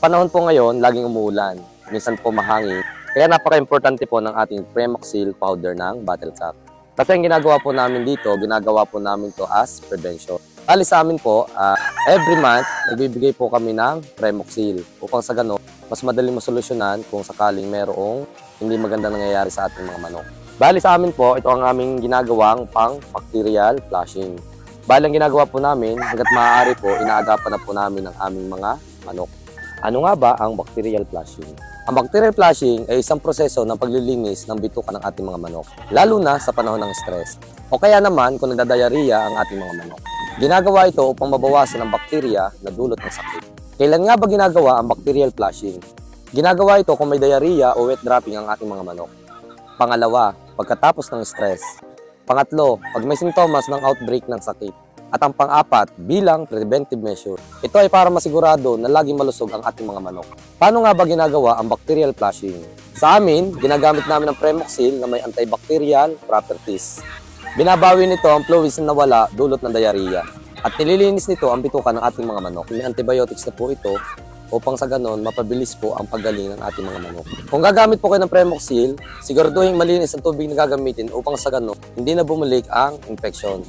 panahon po ngayon, laging umuulan. Minsan po mahangin. Kaya napaka-importante po ng ating Premoxil powder ng bottle cap. Kasi ang ginagawa po namin dito, ginagawa po namin to as prevention. Bali sa amin po, every month, nagbibigay po kami ng Premoxil upang sa gano'n, mas madaling masolusyonan kung sakaling merong hindi maganda nangyayari sa ating mga manok. Bali sa amin po, ito ang aming ginagawang pang-bacterial flushing. Bali ang ginagawa po namin, hanggat maaari po, inaagapan na po namin ang aming mga manok. Ano nga ba ang bacterial flushing? Ang bacterial flushing ay isang proseso ng paglilinis ng bituka ng ating mga manok, lalo na sa panahon ng stress. O kaya naman kung nagdadiarrhea ang ating mga manok. Ginagawa ito upang mabawasan ang bakterya na dulot ng sakit. Kailan nga ba ginagawa ang bacterial flushing? Ginagawa ito kung may diarrhea o wet dropping ang ating mga manok. Pangalawa, pagkatapos ng stress. Pangatlo, pag may sintomas ng outbreak ng sakit. At ang pang-apat, bilang preventive measure. Ito ay para masigurado na laging malusog ang ating mga manok. Paano nga ba ginagawa ang bacterial flushing? Sa amin, ginagamit namin ang Premoxil na may antibacterial properties. Binabawi nito ang fluids na nawala dulot ng diarrhea. At nililinis nito ang bituka ng ating mga manok. May antibiotics na po ito upang sa ganon mapabilis po ang paggaling ng ating mga manok. Kung gagamit po kayo ng Premoxil, siguraduhin malinis ang tubig na gagamitin upang sa ganon hindi na bumalik ang infection.